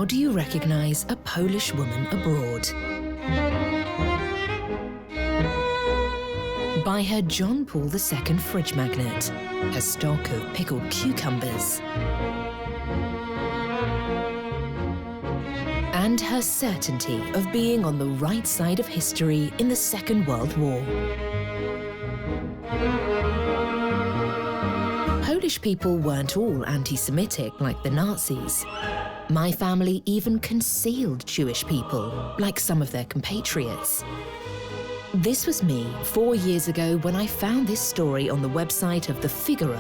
How do you recognize a Polish woman abroad? By her John Paul II fridge magnet, her stock of pickled cucumbers, and her certainty of being on the right side of history in the Second World War. Polish people weren't all anti-Semitic like the Nazis. My family even concealed Jewish people, like some of their compatriots. This was me 4 years ago when I found this story on the website of the Figaro,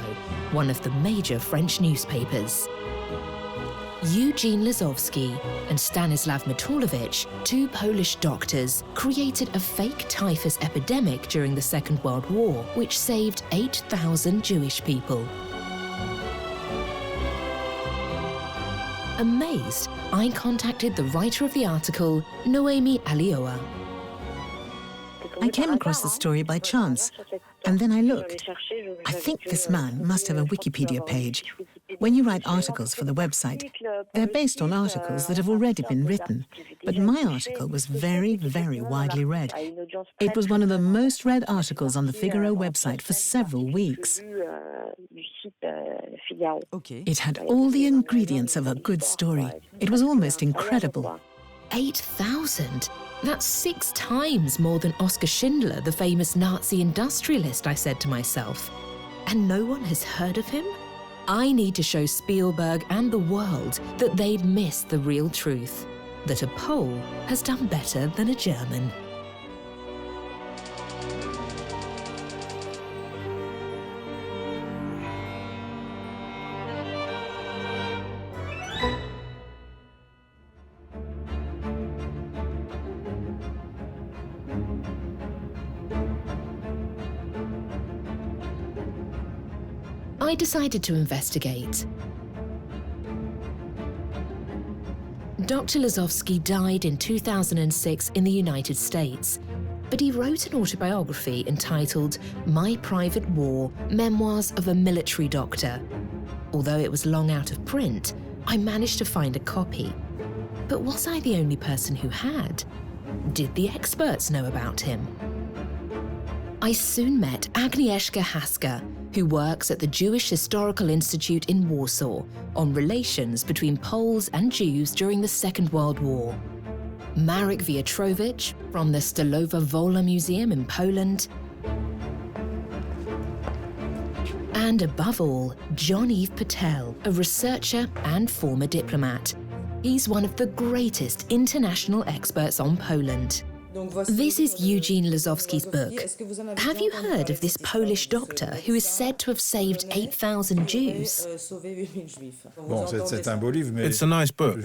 one of the major French newspapers. Eugène Lazowski and Stanislav Matulovich, two Polish doctors, created a fake typhus epidemic during the Second World War, which saved 8,000 Jewish people. Amazed, I contacted the writer of the article, Noemi Alioa. I came across the story by chance, and then I looked. I think this man must have a Wikipedia page. When you write articles for the website, they're based on articles that have already been written, but my article was very, very widely read. It was one of the most read articles on the Figaro website for several weeks. It had all the ingredients of a good story. It was almost incredible. 8,000? That's 6 times more than Oskar Schindler, the famous Nazi industrialist, I said to myself. And no one has heard of him? I need to show Spielberg and the world that they'd missed the real truth, that a Pole has done better than a German. I decided to investigate. Dr. Lazowski died in 2006 in the United States, but he wrote an autobiography entitled My Private War, Memoirs of a Military Doctor. Although it was long out of print, I managed to find a copy. But was I the only person who had? Did the experts know about him? I soon met Agnieszka Haska, who works at the Jewish Historical Institute in Warsaw on relations between Poles and Jews during the Second World War. Marek Wiatrowicz from the Stalowa Wola Museum in Poland. And above all, John-Yves Patel, a researcher and former diplomat. He's one of the greatest international experts on Poland. This is Eugène Lazowski's book. Have you heard of this Polish doctor who is said to have saved 8,000 Jews? It's a nice book,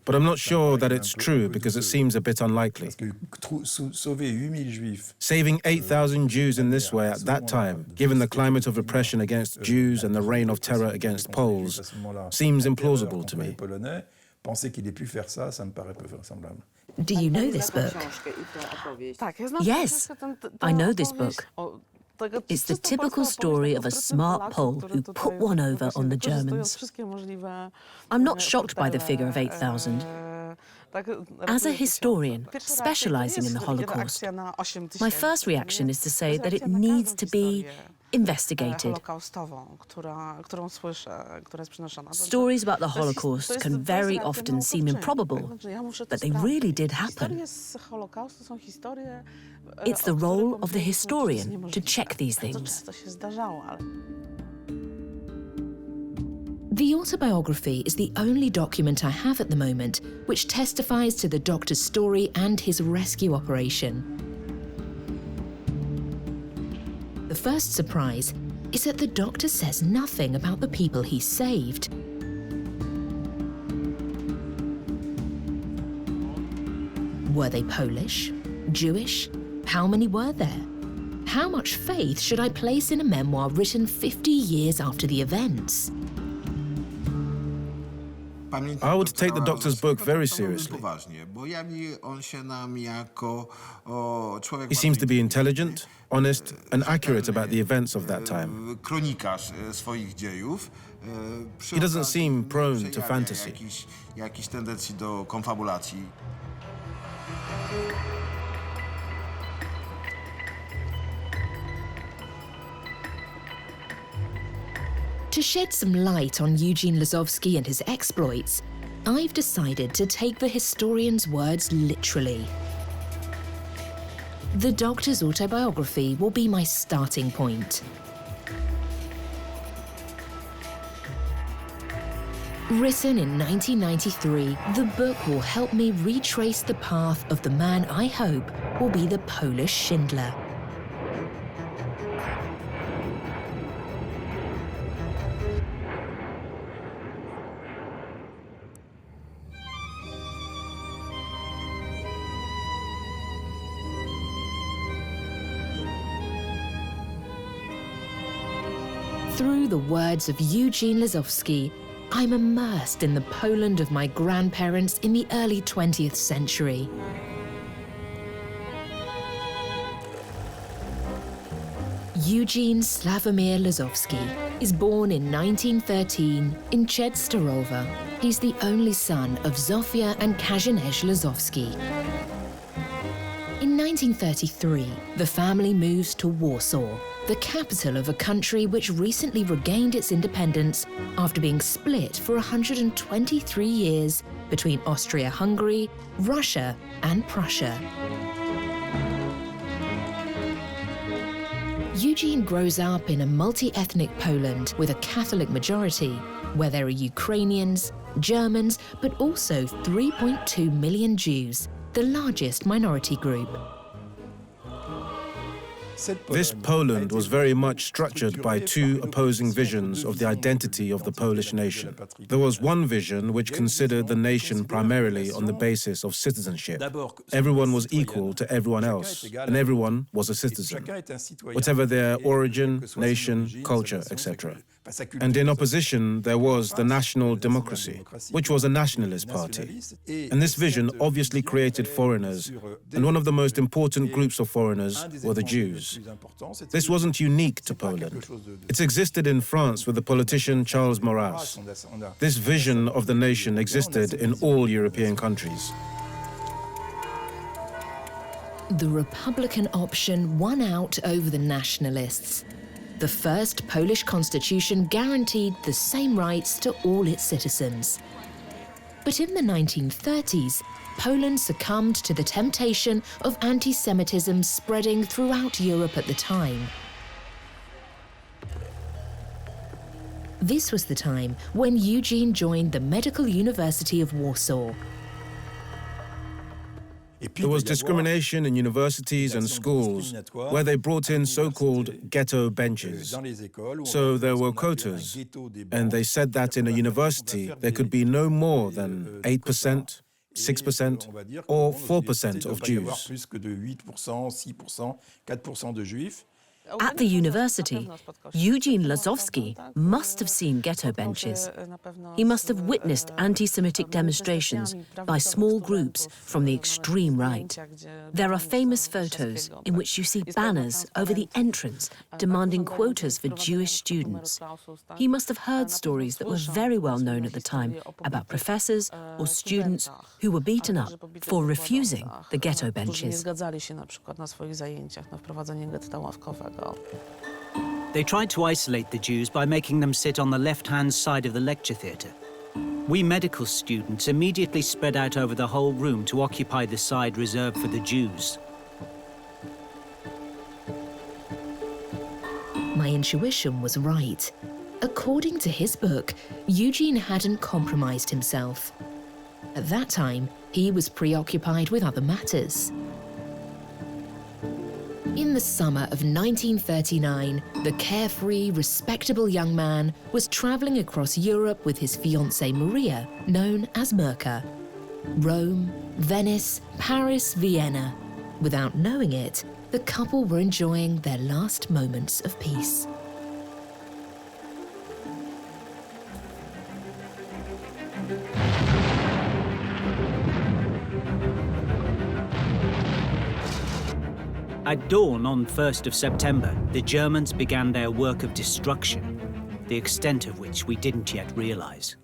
but I'm not sure that it's true because it seems a bit unlikely. Saving 8,000 Jews in this way at that time, given the climate of repression against Jews and the reign of terror against Poles, seems implausible to me. Do you know this book? Yes, I know this book. It's the typical story of a smart Pole who put one over on the Germans. I'm not shocked by the figure of 8,000. As a historian specializing in the Holocaust, my first reaction is to say that it needs to be investigated. Stories about the Holocaust can very often seem improbable, but they really did happen. It's the role of the historian to check these things. The autobiography is the only document I have at the moment which testifies to the doctor's story and his rescue operation. The first surprise is that the doctor says nothing about the people he saved. Were they Polish? Jewish? How many were there? How much faith should I place in a memoir written 50 years after the events? I would take the doctor's book very seriously. He seems to be intelligent, honest, and accurate about the events of that time. He doesn't seem prone to fantasy. To shed some light on Eugène Lazowski and his exploits, I've decided to take the historian's words literally. The doctor's autobiography will be my starting point. Written in 1993, the book will help me retrace the path of the man I hope will be the Polish Schindler. Through the words of Eugène Lazowski, I'm immersed in the Poland of my grandparents in the early 20th century. Eugène Sławomir Lazowski is born in 1913 in Częstochowa. He's the only son of Zofia and Kazimierz Lazowski. In 1933, the family moves to Warsaw, the capital of a country which recently regained its independence after being split for 123 years between Austria-Hungary, Russia, and Prussia. Eugène grows up in a multi-ethnic Poland with a Catholic majority, where there are Ukrainians, Germans, but also 3.2 million Jews, the largest minority group. This Poland was very much structured by two opposing visions of the identity of the Polish nation. There was one vision which considered the nation primarily on the basis of citizenship. Everyone was equal to everyone else, and everyone was a citizen, whatever their origin, nation, culture, etc. And in opposition, there was the National Democracy, which was a nationalist party. And this vision obviously created foreigners, and one of the most important groups of foreigners were the Jews. This wasn't unique to Poland. It existed in France with the politician Charles Maurras. This vision of the nation existed in all European countries. The Republican option won out over the nationalists. The first Polish constitution guaranteed the same rights to all its citizens. But in the 1930s, Poland succumbed to the temptation of anti-Semitism spreading throughout Europe at the time. This was the time when Eugène joined the Medical University of Warsaw. There was discrimination in universities and schools, where they brought in so-called ghetto benches. So there were quotas, and they said that in a university there could be no more than 8%, 6%, or 4% of Jews. At the university, Eugène Lazowski must have seen ghetto benches. He must have witnessed anti-Semitic demonstrations by small groups from the extreme right. There are famous photos in which you see banners over the entrance demanding quotas for Jewish students. He must have heard stories that were very well known at the time about professors or students who were beaten up for refusing the ghetto benches. They tried to isolate the Jews by making them sit on the left-hand side of the lecture theatre. We medical students immediately spread out over the whole room to occupy the side reserved for the Jews. My intuition was right. According to his book, Eugène hadn't compromised himself. At that time, he was preoccupied with other matters. In the summer of 1939, the carefree, respectable young man was traveling across Europe with his fiancée Maria, known as Mirka. Rome, Venice, Paris, Vienna. Without knowing it, the couple were enjoying their last moments of peace. At dawn on 1st of September, the Germans began their work of destruction, the extent of which we didn't yet realize.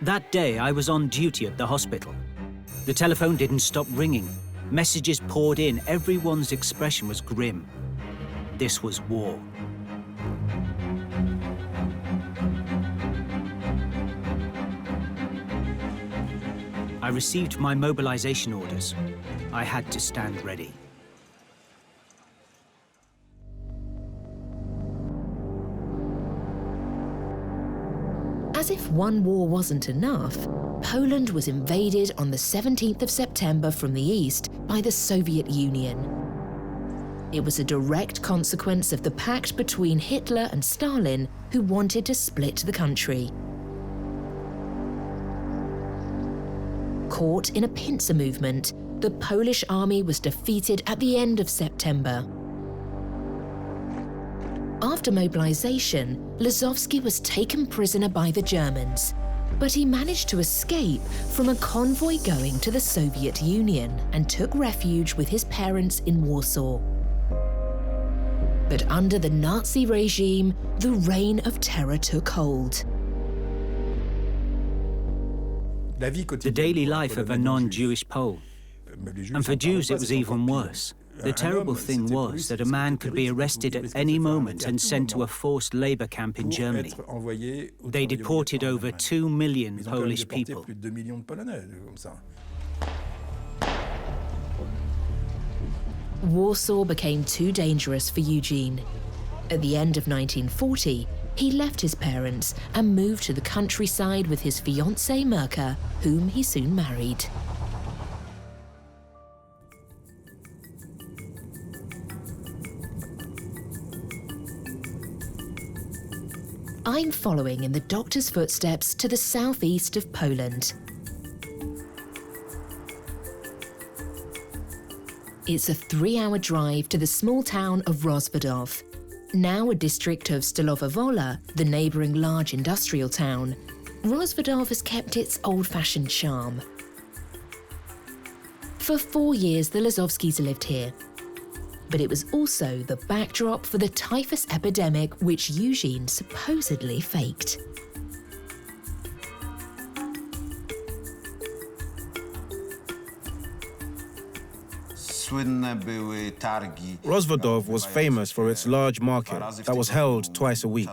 That day, I was on duty at the hospital. The telephone didn't stop ringing. Messages poured in. Everyone's expression was grim. This was war. I received my mobilization orders. I had to stand ready. As if one war wasn't enough, Poland was invaded on the 17th of September from the east by the Soviet Union. It was a direct consequence of the pact between Hitler and Stalin, who wanted to split the country. Caught in a pincer movement, the Polish army was defeated at the end of September. After mobilization, Lazowski was taken prisoner by the Germans, but he managed to escape from a convoy going to the Soviet Union and took refuge with his parents in Warsaw. But under the Nazi regime, the reign of terror took hold. The daily life of a non-Jewish Pole. And for Jews, it was even worse. The terrible thing was that a man could be arrested at any moment and sent to a forced labor camp in Germany. They deported over 2 million Polish people. Warsaw became too dangerous for Eugene. At the end of 1940, he left his parents and moved to the countryside with his fiancée Mirka, whom he soon married. I'm following in the doctor's footsteps to the southeast of Poland. It's a 3-hour drive to the small town of Rozwad&oacute, now a district of Stalowa Wola, the neighbouring large industrial town. Rozwad&oacute has kept its old-fashioned charm. For 4 years, the Lazowskis lived here. But it was also the backdrop for the typhus epidemic which Eugene supposedly faked. Rozwad&oacute was famous for its large market that was held twice a week.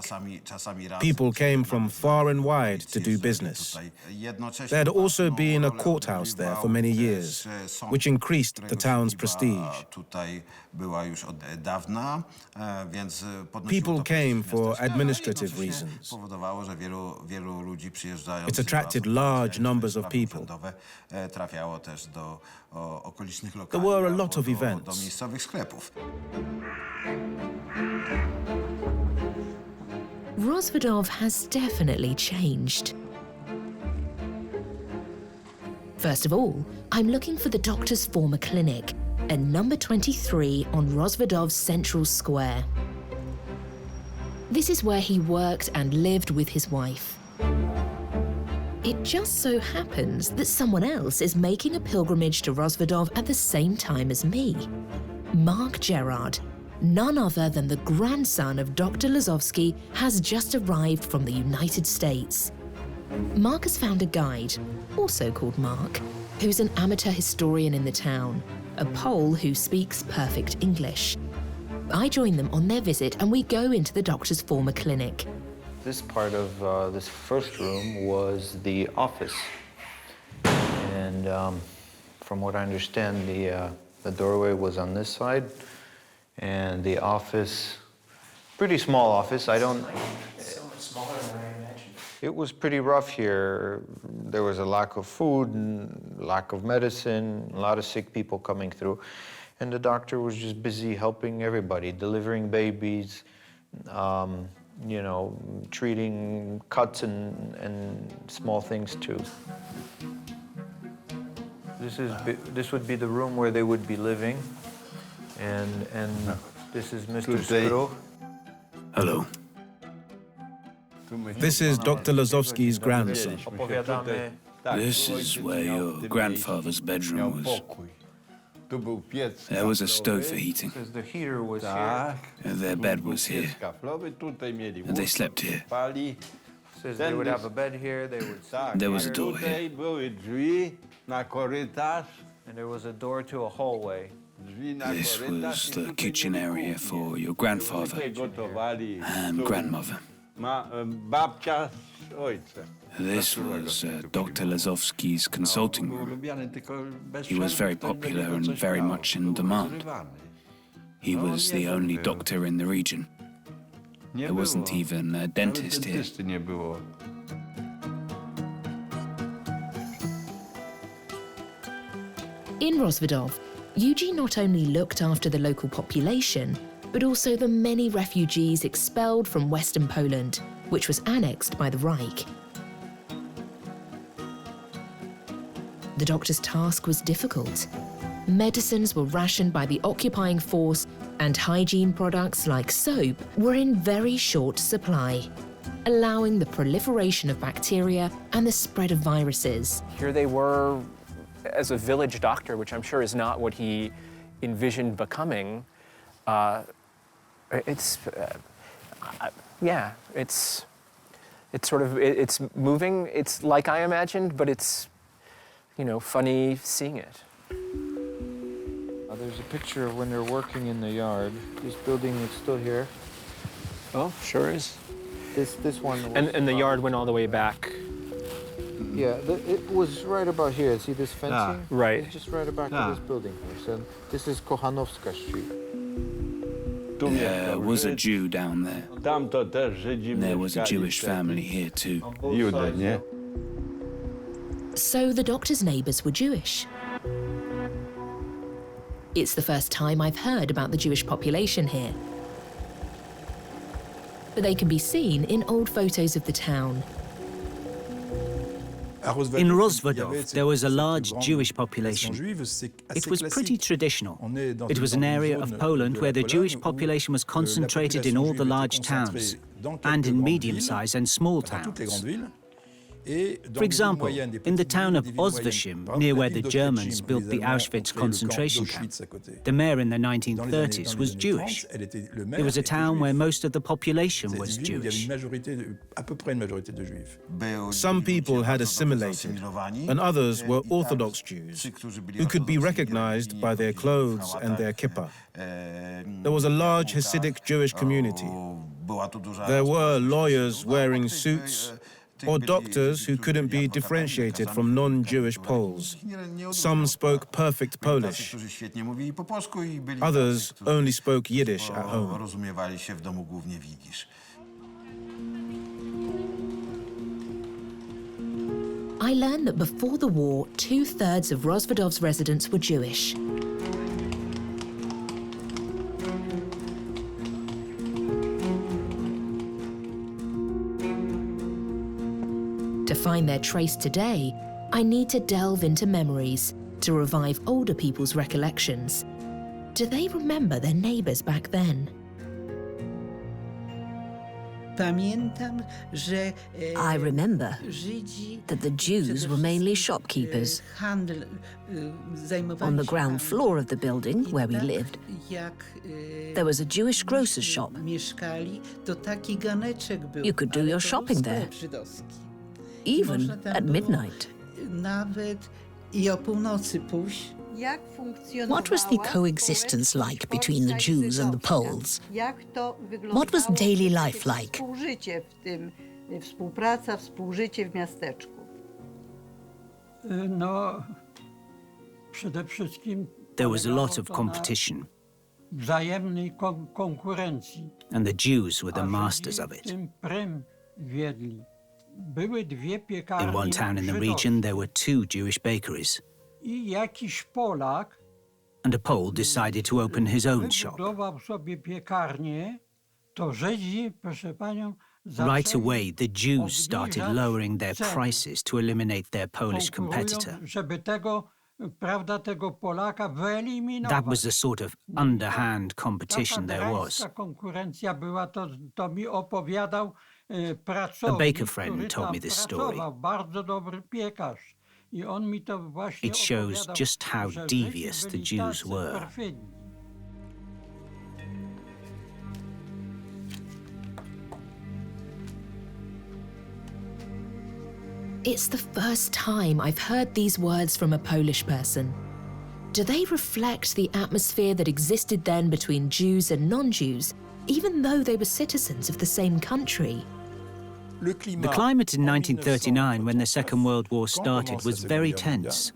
People came from far and wide to do business. There had also been a courthouse there for many years, which increased the town's prestige. People came for administrative reasons. It attracted large numbers of people. There were a lot of events. Rozwad&oacute has definitely changed. First of all, I'm looking for the doctor's former clinic at number 23 on Rozwad&oacute's Central Square. This is where he worked and lived with his wife. It just so happens that someone else is making a pilgrimage to Rozwad&oacute at the same time as me. Mark Gerard, none other than the grandson of Dr. Lazowski, has just arrived from the United States. Mark has found a guide, also called Mark, who's an amateur historian in the town, a Pole who speaks perfect English. I join them on their visit and we go into the doctor's former clinic. This part of this first room was the office. And from what I understand, the doorway was on this side. And the office, pretty small office. I don't... So much smaller than I imagined. It was pretty rough here. There was a lack of food and lack of medicine, a lot of sick people coming through. And the doctor was just busy helping everybody, delivering babies, you know, treating cuts and small things too. This would be the room where they would be living. And this is Mr. Skro. Hello. This is Dr. Lazowski's grandson. This is where your grandfather's bedroom was. There was a stove for heating. Because the heater was here. Their bed was here. And they slept here. Says they would have a bed here, they would sleep There was a here, door here. and there was a door to a hallway. This was the kitchen area for your grandfather and grandmother. This was Dr. Lazowski's consulting room. He was very popular and very much in demand. He was the only doctor in the region. There wasn't even a dentist here. In Rozwadów, Eugene not only looked after the local population, but also the many refugees expelled from Western Poland, which was annexed by the Reich. The doctor's task was difficult. Medicines were rationed by the occupying force, and hygiene products like soap were in very short supply, allowing the proliferation of bacteria and the spread of viruses. Here they were as a village doctor, which I'm sure is not what he envisioned becoming. It's moving. It's like I imagined, but it's, you know, funny seeing it. There's a picture of when they're working in the yard. This building is still here. Oh, sure is. This one. And the yard went all the way back. Yeah, it was right about here. See this fencing? Right. It's just right about this building here. So this is Kochanowska Street. There was a Jew down there. There was a Jewish family here too. So the doctor's neighbours were Jewish. It's the first time I've heard about the Jewish population here. But they can be seen in old photos of the town. In Rozwadów, there was a large Jewish population. It was pretty traditional. It was an area of Poland where the Jewish population was concentrated in all the large towns and in medium-sized and small towns. For example, in the town of Oswiecim, near where the Germans built the Auschwitz concentration camp, the mayor in the 1930s was Jewish. It was a town where most of the population was Jewish. Some people had assimilated, and others were Orthodox Jews, who could be recognized by their clothes and their kippah. There was a large Hasidic Jewish community. There were lawyers wearing suits, or doctors who couldn't be differentiated from non-Jewish Poles. Some spoke perfect Polish. Others only spoke Yiddish at home. I learned that before the war, 2/3 of Rozwadów's residents were Jewish. To find their trace today, I need to delve into memories to revive older people's recollections. Do they remember their neighbours back then? I remember that the Jews were mainly shopkeepers. On the ground floor of the building where we lived, there was a Jewish grocer's shop. You could do your shopping there, even at midnight. What was the coexistence like between the Jews and the Poles? What was daily life like? There was a lot of competition, and the Jews were the masters of it. In one town in the region, there were 2 Jewish bakeries, and a Pole decided to open his own shop. Right away, the Jews started lowering their prices to eliminate their Polish competitor. That was the sort of underhand competition there was. A baker friend told me this story. It shows just how devious the Jews were. It's the first time I've heard these words from a Polish person. Do they reflect the atmosphere that existed then between Jews and non-Jews, even though they were citizens of the same country? The climate in 1939, when the Second World War started, was very tense.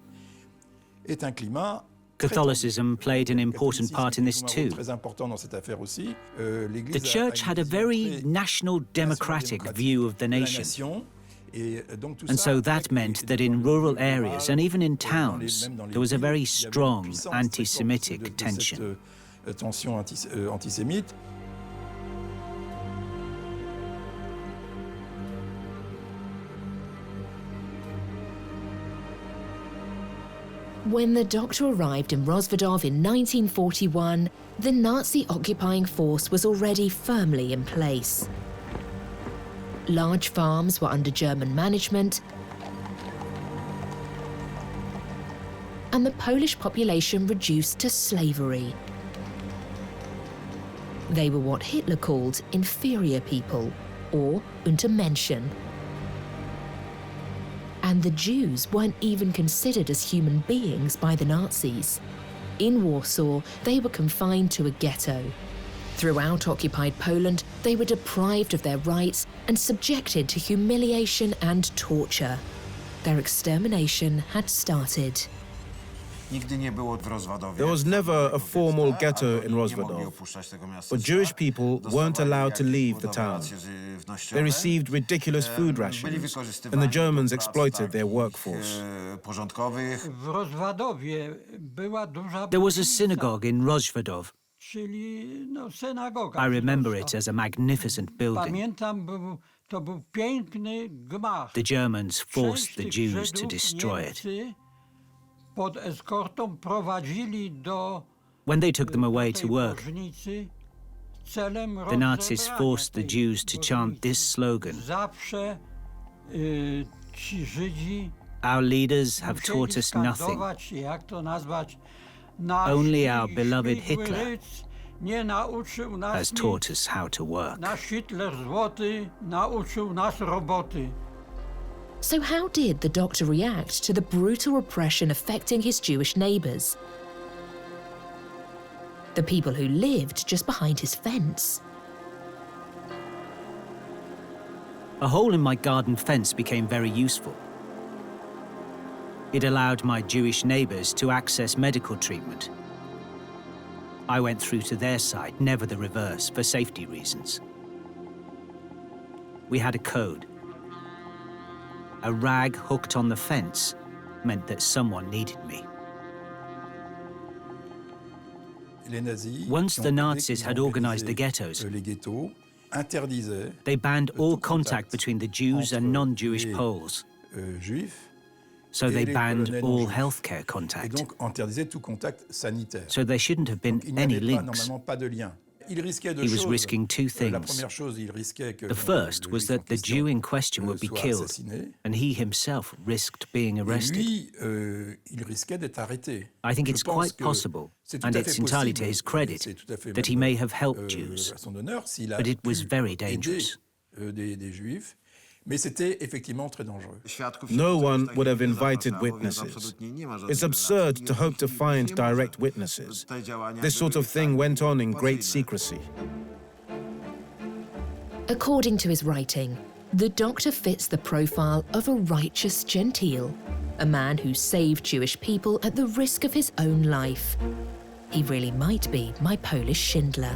Catholicism played an important part in this too. The Church had a very national democratic view of the nation. And so that meant that in rural areas and even in towns, there was a very strong anti-Semitic tension. When the doctor arrived in Rozwadów in 1941, the Nazi occupying force was already firmly in place. Large farms were under German management, and the Polish population reduced to slavery. They were what Hitler called inferior people, or Untermenschen. And the Jews weren't even considered as human beings by the Nazis. In Warsaw, they were confined to a ghetto. Throughout occupied Poland, they were deprived of their rights and subjected to humiliation and torture. Their extermination had started. There was never a formal ghetto in Rozwadów, but Jewish people weren't allowed to leave the town. They received ridiculous food rations, and the Germans exploited their workforce. There was a synagogue in Rozwadów. I remember it as a magnificent building. The Germans forced the Jews to destroy it. When they took them away to work, the Nazis forced the Jews to chant this slogan: "Our leaders have taught us nothing. Only our beloved Hitler has taught us how to work." So how did the doctor react to the brutal repression affecting his Jewish neighbours? The people who lived just behind his fence. A hole in my garden fence became very useful. It allowed my Jewish neighbours to access medical treatment. I went through to their side, never the reverse, for safety reasons. We had a code. A rag hooked on the fence meant that someone needed me. Once the Nazis had organized the ghettos, they banned all contact between the Jews and non-Jewish Poles. So they banned all healthcare contact. So there shouldn't have been any links. He was risking two things. The first was that the Jew in question would be killed, and he himself risked being arrested. I think it's quite possible, and it's entirely to his credit, that he may have helped Jews, but it was very dangerous. No one would have invited witnesses. It's absurd to hope to find direct witnesses. This sort of thing went on in great secrecy. According to his writing, the doctor fits the profile of a righteous gentile, a man who saved Jewish people at the risk of his own life. He really might be my Polish Schindler.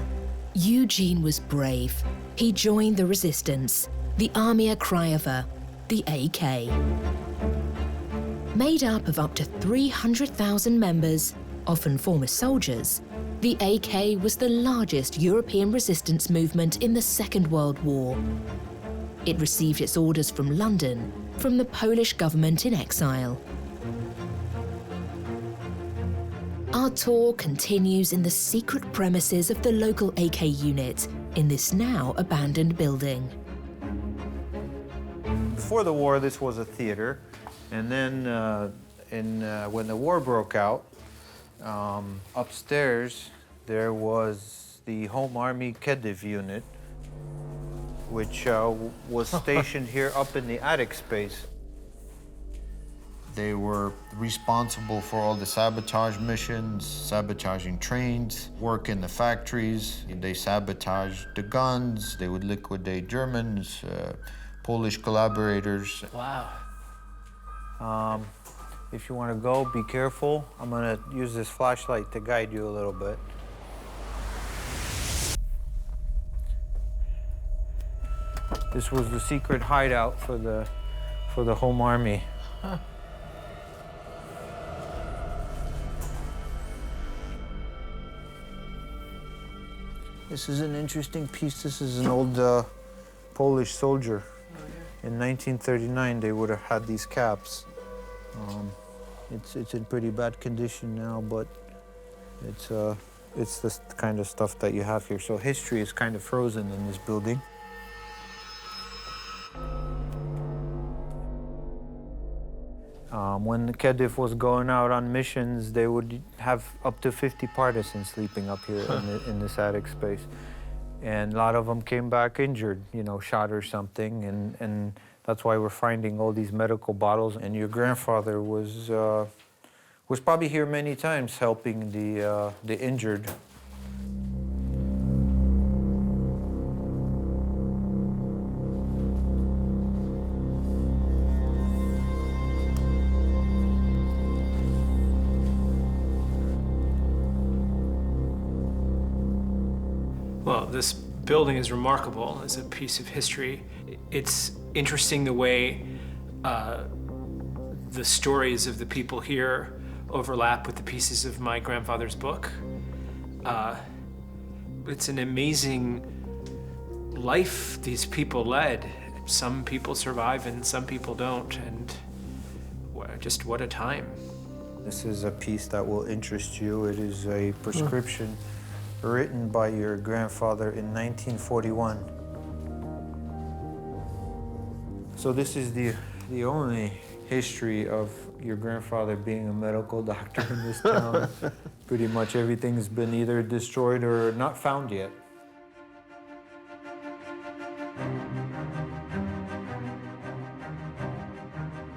Eugene was brave. He joined the resistance, the Armia Krajowa, the AK. Made up of up to 300,000 members, often former soldiers, the AK was the largest European resistance movement in the Second World War. It received its orders from London, from the Polish government in exile. Our tour continues in the secret premises of the local AK unit in this now abandoned building. Before the war, this was a theater, And then when the war broke out, upstairs there was the Home Army Khedive unit, which was stationed here up in the attic space. They were responsible for all the sabotage missions, sabotaging trains, work in the factories. They sabotaged the guns. They would liquidate Germans, Polish collaborators. Wow. If you want to go, be careful. I'm going to use this flashlight to guide you a little bit. This was the secret hideout for the Home Army. Huh. This is an interesting piece. This is an old Polish soldier. In 1939, they would have had these caps. It's in pretty bad condition now, but it's the kind of stuff that you have here. So history is kind of frozen in this building. When the Khedive was going out on missions, they would have up to 50 partisans sleeping up here in this attic space. And a lot of them came back injured, you know, shot or something, and that's why we're finding all these medical bottles. And your grandfather was probably here many times helping the injured. Well, this building is remarkable as a piece of history. It's interesting the way the stories of the people here overlap with the pieces of my grandfather's book. It's an amazing life these people led. Some people survive and some people don't, and just what a time. This is a piece that will interest you. It is a prescription written by your grandfather in 1941. So this is the only history of your grandfather being a medical doctor in this town. Pretty much everything's been either destroyed or not found yet.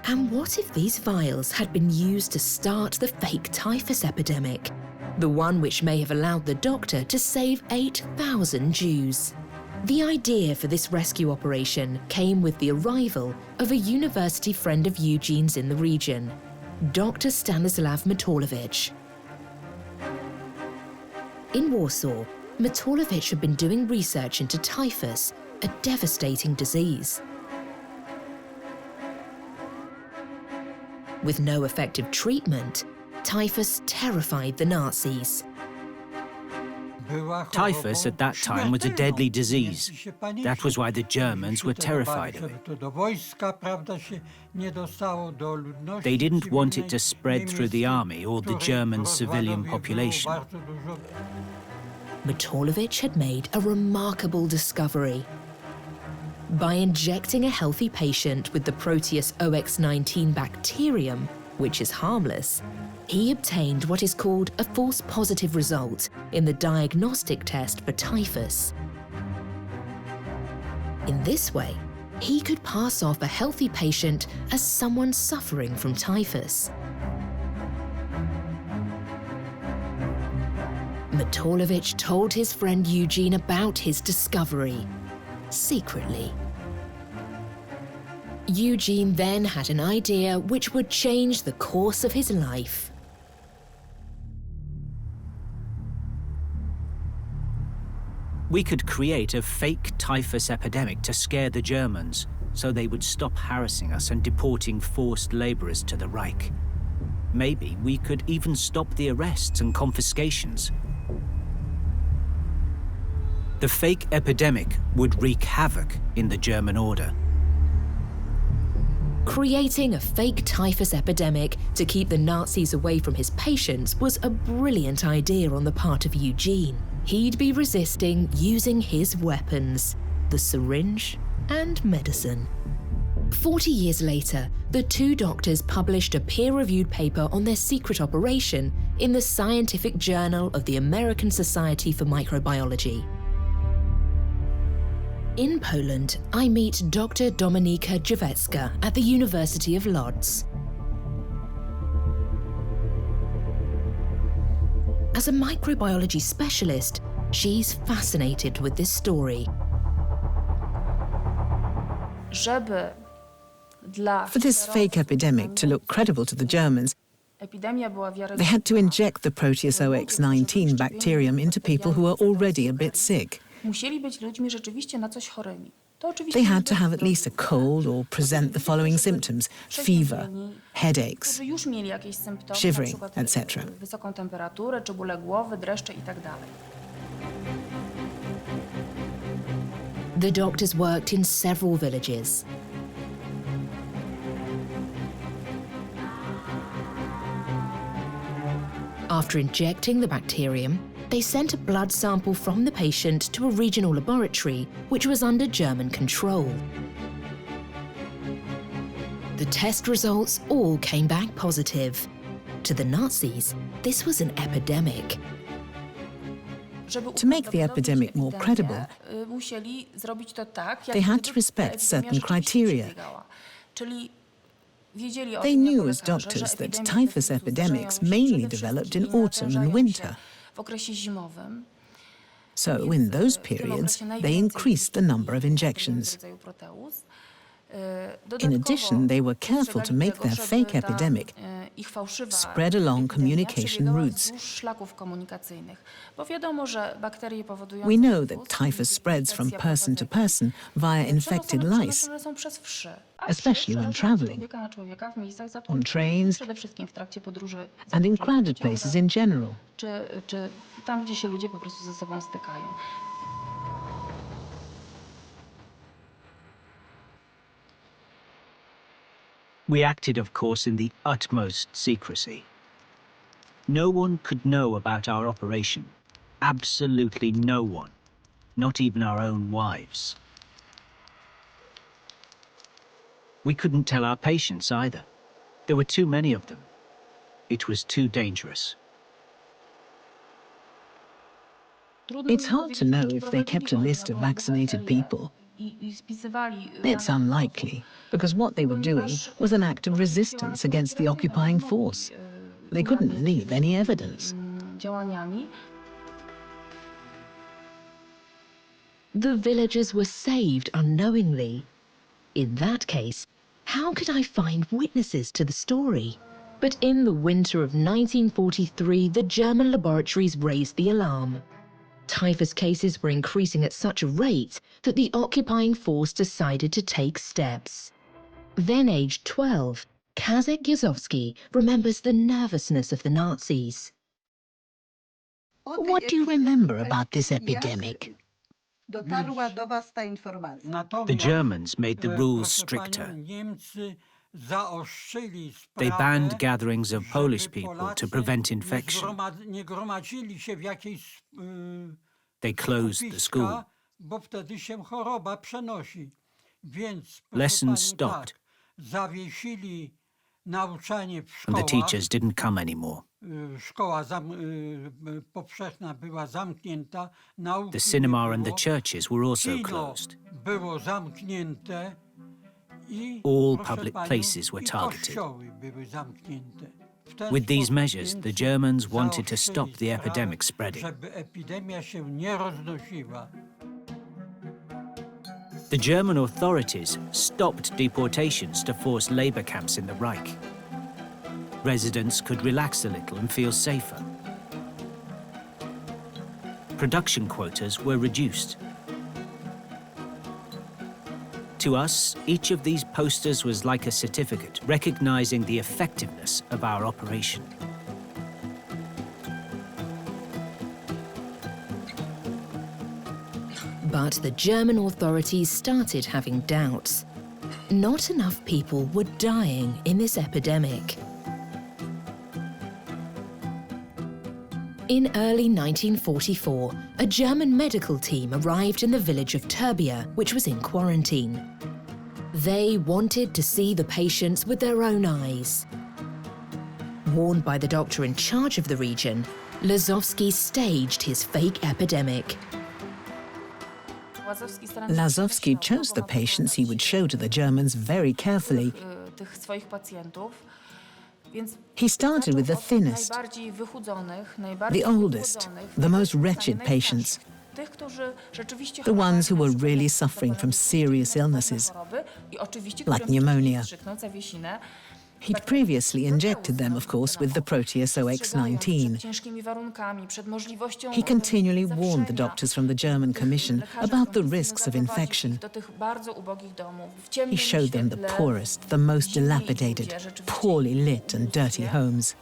And what if these vials had been used to start the fake typhus epidemic? The one which may have allowed the doctor to save 8,000 Jews. The idea for this rescue operation came with the arrival of a university friend of Eugene's in the region, Dr. Stanislav Matolovich. In Warsaw, Matolovich had been doing research into typhus, a devastating disease. With no effective treatment, typhus terrified the Nazis. Typhus at that time was a deadly disease. That was why the Germans were terrified of it. They didn't want it to spread through the army or the German civilian population. Matolovich had made a remarkable discovery. By injecting a healthy patient with the Proteus OX19 bacterium, which is harmless, he obtained what is called a false positive result in the diagnostic test for typhus. In this way, he could pass off a healthy patient as someone suffering from typhus. Matolovich told his friend Eugene about his discovery, secretly. Eugene then had an idea which would change the course of his life. We could create a fake typhus epidemic to scare the Germans, so they would stop harassing us and deporting forced laborers to the Reich. Maybe we could even stop the arrests and confiscations. The fake epidemic would wreak havoc in the German order. Creating a fake typhus epidemic to keep the Nazis away from his patients was a brilliant idea on the part of Eugene. He'd be resisting using his weapons, the syringe and medicine. 40 years later, the two doctors published a peer-reviewed paper on their secret operation in the Scientific Journal of the American Society for Microbiology. In Poland, I meet Dr. Dominika Dziewecka at the University of Lodz. As a microbiology specialist, she's fascinated with this story. For this fake epidemic to look credible to the Germans, they had to inject the Proteus OX19 bacterium into people who were already a bit sick. They had to have at least a cold or present the following symptoms: fever, headaches, shivering, etc. The doctors worked in several villages. After injecting the bacterium, they sent a blood sample from the patient to a regional laboratory which was under German control. The test results all came back positive. To the Nazis, this was an epidemic. To make the epidemic more credible, they had to respect certain criteria. They knew as doctors that typhus epidemics mainly developed in autumn and winter. So in those periods, they increased the number of injections. In addition, they were careful to make their fake epidemic spread along communication routes. We know that typhus spreads from person to person via infected lice, especially when traveling, on trains, and in crowded places in general. We acted, of course, in the utmost secrecy. No one could know about our operation. Absolutely no one. Not even our own wives. We couldn't tell our patients either. There were too many of them. It was too dangerous. It's hard to know if they kept a list of vaccinated people. It's unlikely, because what they were doing was an act of resistance against the occupying force. They couldn't leave any evidence. The villagers were saved unknowingly. In that case, how could I find witnesses to the story? But in the winter of 1943, the German laboratories raised the alarm. Typhus cases were increasing at such a rate that the occupying force decided to take steps. Then aged 12, Kazek Lazowski remembers the nervousness of the Nazis. What do you remember about this epidemic? The Germans made the rules stricter. They banned gatherings of Polish people to prevent infection. They closed the school. Lessons stopped, and the teachers didn't come anymore. The cinema and the churches were also closed. All public places were targeted. With these measures, the Germans wanted to stop the epidemic spreading. The German authorities stopped deportations to forced labor camps in the Reich. Residents could relax a little and feel safer. Production quotas were reduced. To us, each of these posters was like a certificate recognizing the effectiveness of our operation. But the German authorities started having doubts. Not enough people were dying in this epidemic. In early 1944, a German medical team arrived in the village of Turbia, which was in quarantine. They wanted to see the patients with their own eyes. Warned by the doctor in charge of the region, Lazowski staged his fake epidemic. Lazowski chose the patients he would show to the Germans very carefully. He started with the thinnest, the oldest, the most wretched patients, the ones who were really suffering from serious illnesses, like pneumonia. He'd previously injected them, of course, with the Proteus OX-19. He continually warned the doctors from the German Commission about the risks of infection. He showed them the poorest, the most dilapidated, poorly lit and dirty homes.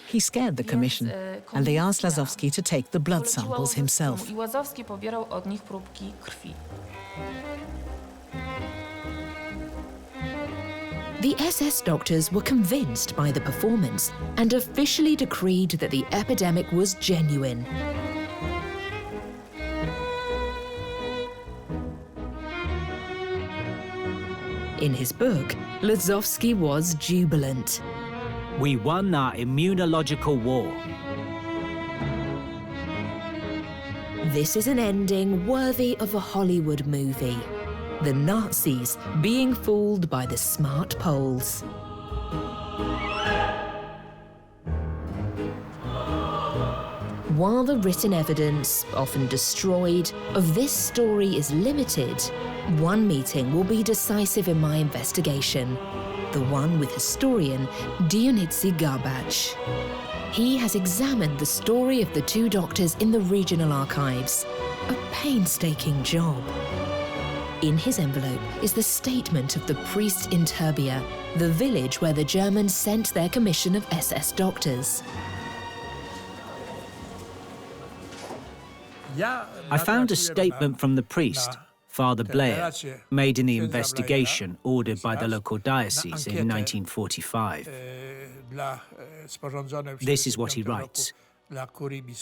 He scared the commission, and they asked Lazowski to take the blood samples himself. The SS doctors were convinced by the performance and officially decreed that the epidemic was genuine. In his book, Lazowski was jubilant. We won our immunological war. This is an ending worthy of a Hollywood movie. The Nazis being fooled by the smart Poles. While the written evidence, often destroyed, of this story is limited, one meeting will be decisive in my investigation, the one with historian Dionysy Garbacz. He has examined the story of the two doctors in the regional archives, a painstaking job. In his envelope is the statement of the priests in Turbia, the village where the Germans sent their commission of SS doctors. I found a statement from the priest, Father Blair, made in the investigation ordered by the local diocese in 1945. This is what he writes.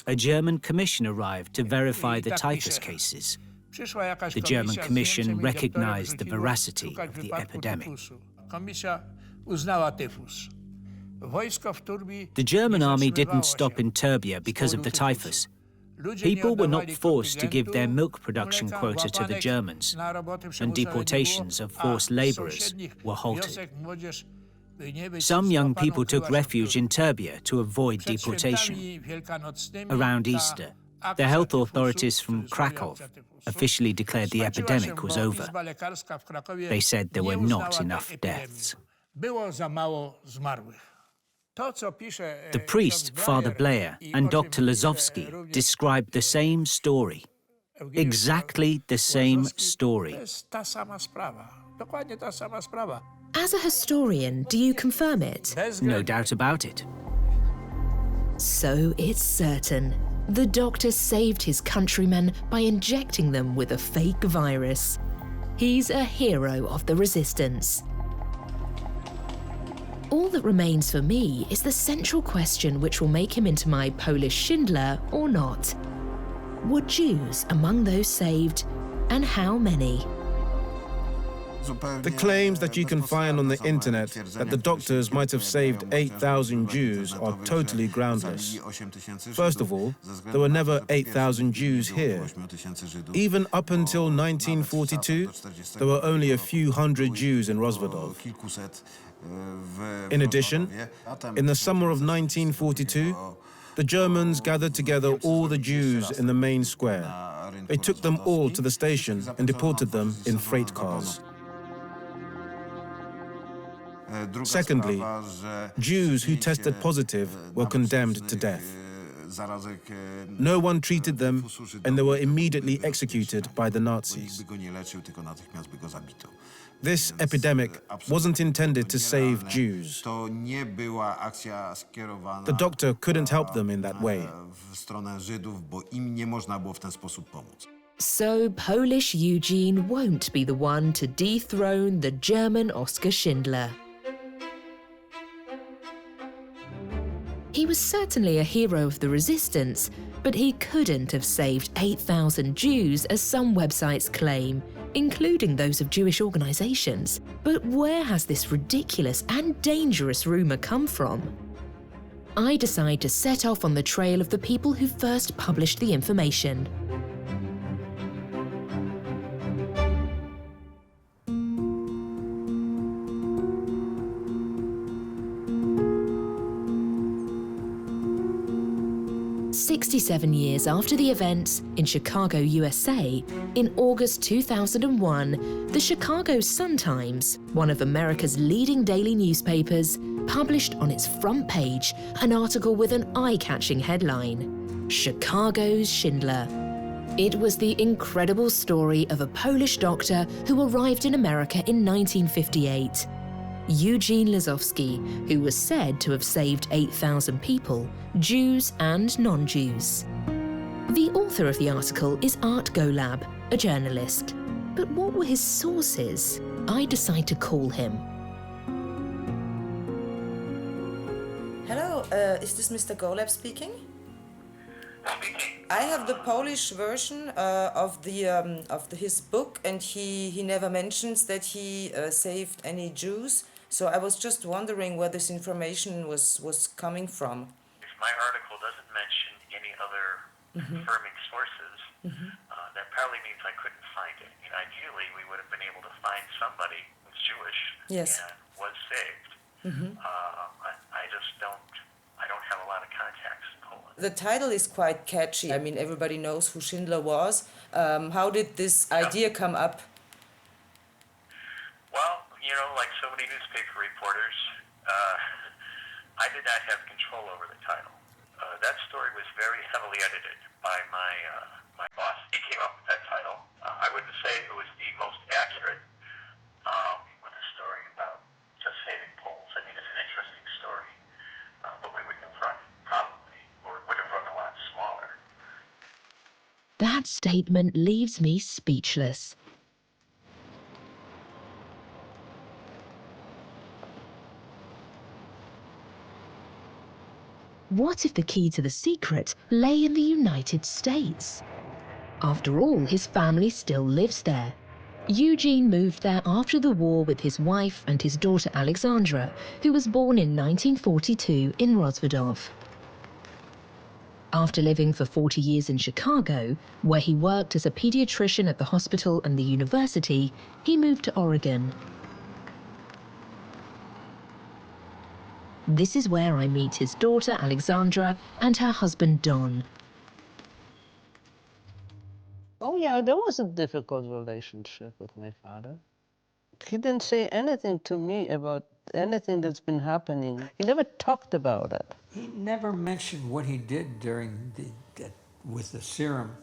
A German commission arrived to verify the typhus cases. The German commission recognized the veracity of the epidemic. The German army didn't stop in Turbia because of the typhus. People were not forced to give their milk production quota to the Germans, and deportations of forced laborers were halted. Some young people took refuge in Turbia to avoid deportation. Around Easter, the health authorities from Krakow officially declared the epidemic was over. They said there were not enough deaths. The priest, Father Blair, and Dr. Lazowski described the same story. Exactly the same story. As a historian, do you confirm it? No doubt about it. So it's certain. The doctor saved his countrymen by injecting them with a fake virus. He's a hero of the resistance. All that remains for me is the central question which will make him into my Polish Schindler or not. Were Jews among those saved, and how many? The claims that you can find on the internet that the doctors might have saved 8,000 Jews are totally groundless. First of all, there were never 8,000 Jews here. Even up until 1942, there were only a few hundred Jews in Rozwad. In addition, in the summer of 1942, the Germans gathered together all the Jews in the main square. They took them all to the station and deported them in freight cars. Secondly, Jews who tested positive were condemned to death. No one treated them, and they were immediately executed by the Nazis. This epidemic wasn't intended to save Jews. The doctor couldn't help them in that way. So Polish Eugene won't be the one to dethrone the German Oskar Schindler. He was certainly a hero of the resistance, but he couldn't have saved 8,000 Jews as some websites claim, including those of Jewish organizations. But where has this ridiculous and dangerous rumor come from? I decide to set off on the trail of the people who first published the information. "67 years after the events in Chicago, USA, in August 2001, the Chicago Sun-Times, one of America's leading daily newspapers, published on its front page an article with an eye-catching headline, "Chicago's Schindler." It was the incredible story of a Polish doctor who arrived in America in 1958. Eugène Lazowski, who was said to have saved 8,000 people, Jews and non-Jews. The author of the article is Art Golab, a journalist. But what were his sources? I decide to call him. Hello, is this Mr. Golab speaking? I have the Polish version of his book, and he never mentions that he saved any Jews. So I was just wondering where this information was coming from. If my article doesn't mention any other confirming sources, that probably means I couldn't find it. And ideally, we would have been able to find somebody who's Jewish and was saved. I don't have a lot of contacts in Poland. The title is quite catchy. I mean, everybody knows who Schindler was. How did this idea come up? Well, you know, like so many newspaper reporters, I did not have control over the title. That story was very heavily edited by my boss. He came up with that title. I wouldn't say it was the most accurate with a story about just saving Poles. I mean, it's an interesting story, but we wouldn't have run it, probably, or it would have run a lot smaller. That statement leaves me speechless. What if the key to the secret lay in the United States? After all, his family still lives there. Eugène moved there after the war with his wife and his daughter Alexandra, who was born in 1942 in Rozwad. After living for 40 years in Chicago, where he worked as a pediatrician at the hospital and the university, he moved to Oregon. This is where I meet his daughter Alexandra and her husband Don. Oh yeah, there was a difficult relationship with my father. He didn't say anything to me about anything that's been happening. He never talked about it. He never mentioned what he did with the serum.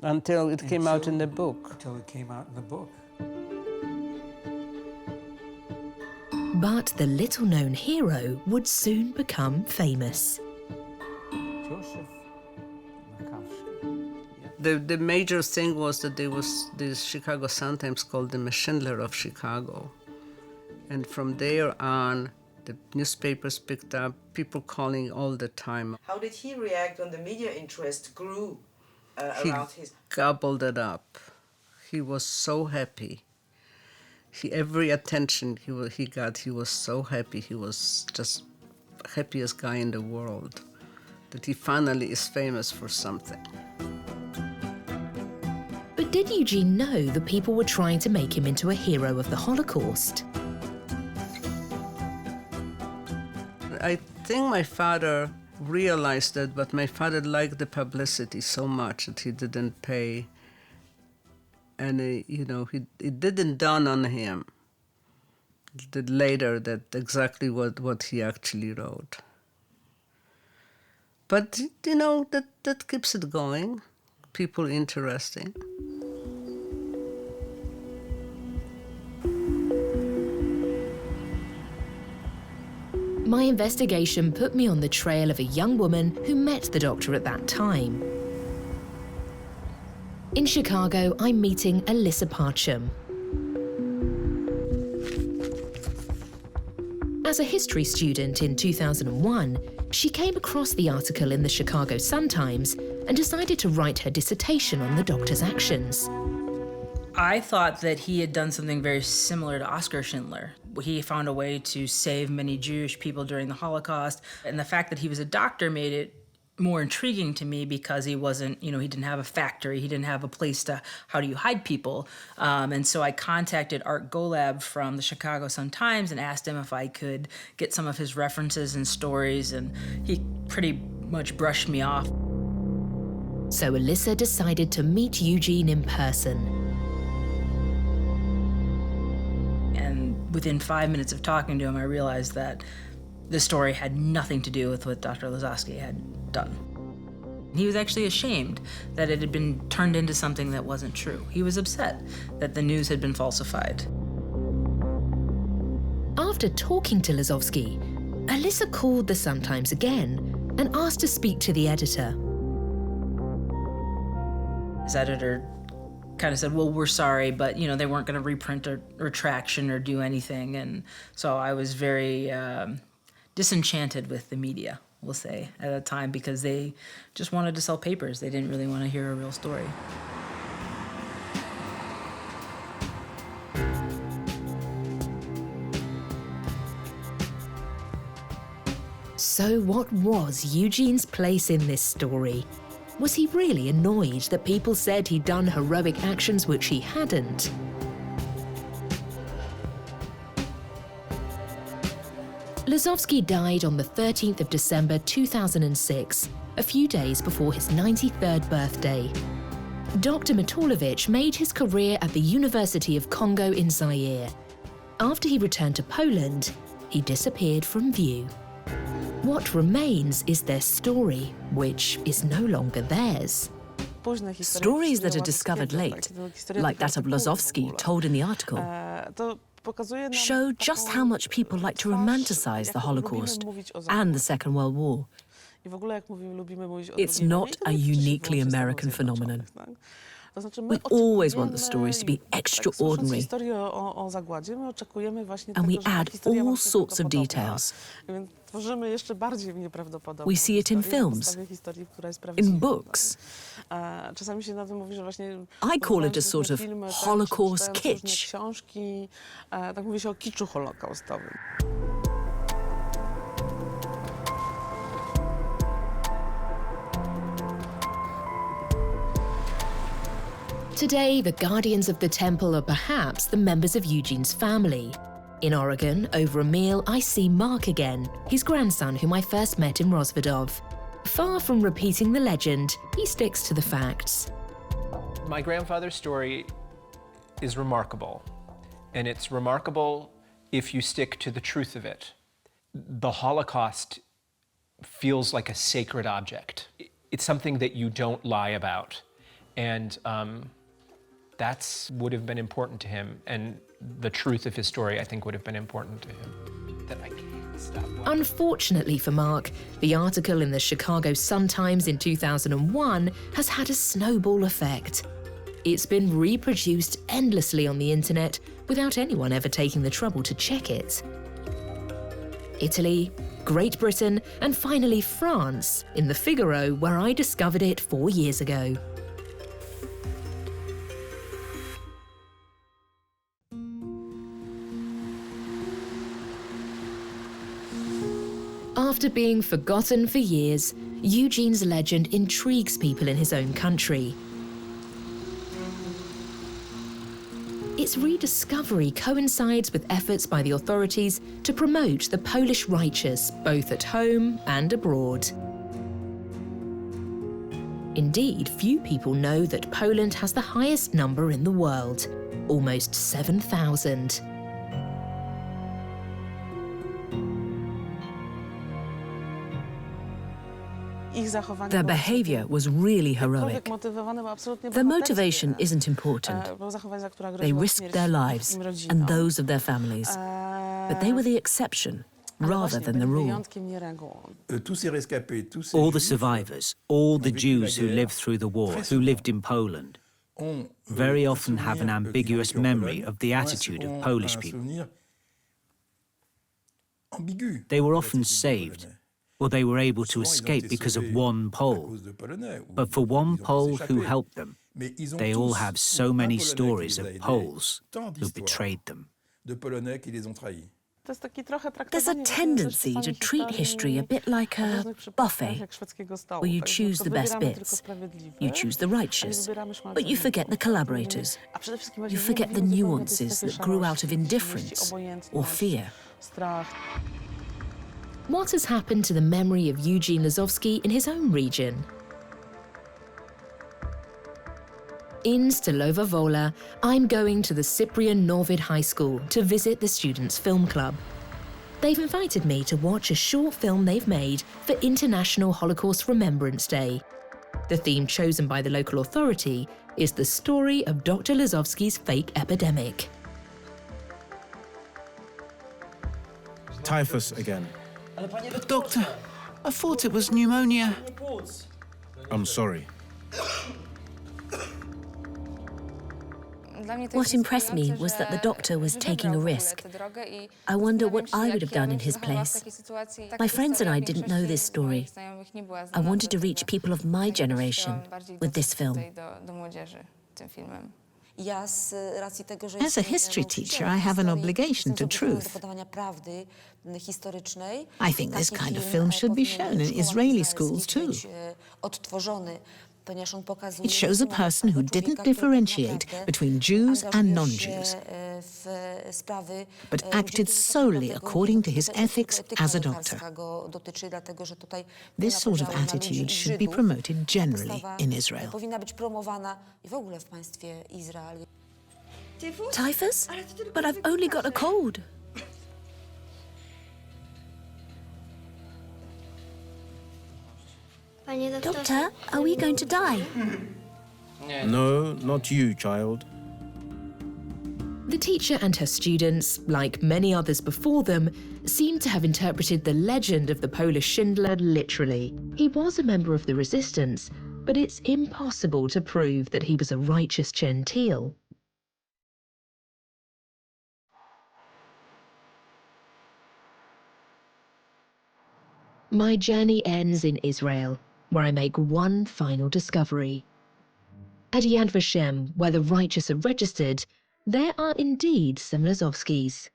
Until it came out in the book. Until it came out in the book. But the little-known hero would soon become famous. The major thing was that there was this Chicago Sun-Times called the Schindler of Chicago. And from there on, the newspapers picked up, people calling all the time. How did he react when the media interest grew around his... He gobbled it up. He was so happy. Every attention he got, he was so happy. He was just the happiest guy in the world, that he finally is famous for something. But did Eugène know the people were trying to make him into a hero of the Holocaust? I think my father realized that, but my father liked the publicity so much that he didn't pay any, it didn't dawn on him that later that exactly what he actually wrote. But, that keeps it going, people interesting. My investigation put me on the trail of a young woman who met the doctor at that time. In Chicago, I'm meeting Alyssa Parcham. As a history student in 2001, she came across the article in the Chicago Sun-Times and decided to write her dissertation on the doctor's actions. I thought that he had done something very similar to Oskar Schindler. He found a way to save many Jewish people during the Holocaust, and the fact that he was a doctor made it more intriguing to me because he wasn't, he didn't have a factory, he didn't have a place to, how do you hide people? And so I contacted Art Golab from the Chicago Sun-Times and asked him if I could get some of his references and stories, and he pretty much brushed me off. So Alyssa decided to meet Eugene in person. And within 5 minutes of talking to him, I realized that the story had nothing to do with what Dr. Lazowski had done. He was actually ashamed that it had been turned into something that wasn't true. He was upset that the news had been falsified. After talking to Lazowski, Alyssa called the Sun-Times again and asked to speak to the editor. His editor kind of said, well, we're sorry, but they weren't going to reprint a retraction or do anything. And so I was very disenchanted with the media, we'll say, at the time, because they just wanted to sell papers. They didn't really want to hear a real story. So what was Eugene's place in this story? Was he really annoyed that people said he'd done heroic actions which he hadn't? Lazowski died on the 13th of December 2006, a few days before his 93rd birthday. Dr. Matulovich made his career at the University of Congo in Zaire. After he returned to Poland, he disappeared from view. What remains is their story, which is no longer theirs. Stories that are discovered late, like that of Lazowski told in the article, show just how much people like to romanticize the Holocaust and the Second World War. It's not a uniquely American phenomenon. We always want the stories to be extraordinary, and we add all sorts of details. We see it in films, in books. I call it a sort of Holocaust kitsch. Today, the guardians of the temple are perhaps the members of Eugene's family. In Oregon, over a meal, I see Mark again, his grandson whom I first met in Rozwad. Far from repeating the legend, he sticks to the facts. My grandfather's story is remarkable, and it's remarkable if you stick to the truth of it. The Holocaust feels like a sacred object. It's something that you don't lie about, and that would have been important to him, and the truth of his story, I think, would have been important to him. That I can't stop. Unfortunately for Mark, the article in the Chicago Sun-Times in 2001 has had a snowball effect. It's been reproduced endlessly on the internet without anyone ever taking the trouble to check it. Italy, Great Britain, and finally France, in the Figaro, where I discovered it 4 years ago. After being forgotten for years, Eugene's legend intrigues people in his own country. Its rediscovery coincides with efforts by the authorities to promote the Polish righteous, both at home and abroad. Indeed, few people know that Poland has the highest number in the world, almost 7,000. Their behavior was really heroic. Their motivation isn't important. They risked their lives and those of their families. But they were the exception rather than the rule. All the survivors, all the Jews who lived through the war, who lived in Poland, very often have an ambiguous memory of the attitude of Polish people. They were often saved, or they were able to escape because of one Pole. But for one Pole who helped them, they all have so many stories of Poles who betrayed them. There's a tendency to treat history a bit like a buffet, where you choose the best bits, you choose the righteous, but you forget the collaborators. You forget the nuances that grew out of indifference or fear. What has happened to the memory of Eugène Lazowski in his own region? In Stalowa Wola, I'm going to the Cyprian Norwid High School to visit the Students' Film Club. They've invited me to watch a short film they've made for International Holocaust Remembrance Day. The theme chosen by the local authority is the story of Dr. Lazowski's fake epidemic. Typhus again. But doctor, I thought it was pneumonia. I'm sorry. What impressed me was that the doctor was taking a risk. I wonder what I would have done in his place. My friends and I didn't know this story. I wanted to reach people of my generation with this film. As a history teacher, I have an obligation to truth. I think this kind of film should be shown in Israeli schools too. It shows a person who didn't differentiate between Jews and non-Jews, but acted solely according to his ethics as a doctor. This sort of attitude should be promoted generally in Israel. Typhus? But I've only got a cold. Doctor, are we going to die? No, not you, child. The teacher and her students, like many others before them, seem to have interpreted the legend of the Polish Schindler literally. He was a member of the resistance, but it's impossible to prove that he was a righteous gentile. My journey ends in Israel, where I make one final discovery. At Yad Vashem, where the righteous are registered, there are indeed some Lazowskis.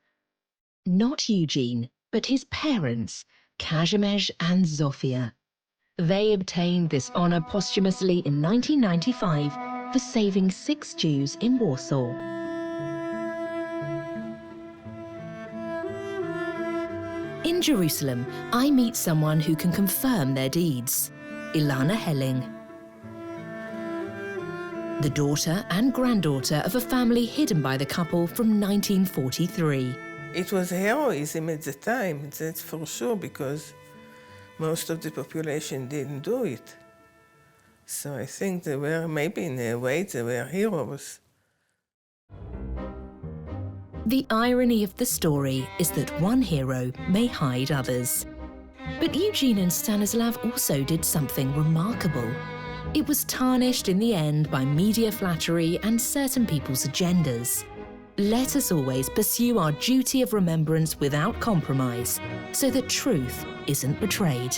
Not Eugène, but his parents, Kazimierz and Zofia. They obtained this honor posthumously in 1995 for saving 6 Jews in Warsaw. In Jerusalem, I meet someone who can confirm their deeds. Ilana Helling, the daughter and granddaughter of a family hidden by the couple from 1943. It was heroism at the time, that's for sure, because most of the population didn't do it. So I think they were, maybe in a way, they were heroes. The irony of the story is that one hero may hide others. But Eugène and Stanislav also did something remarkable. It was tarnished in the end by media flattery and certain people's agendas. Let us always pursue our duty of remembrance without compromise, so that truth isn't betrayed.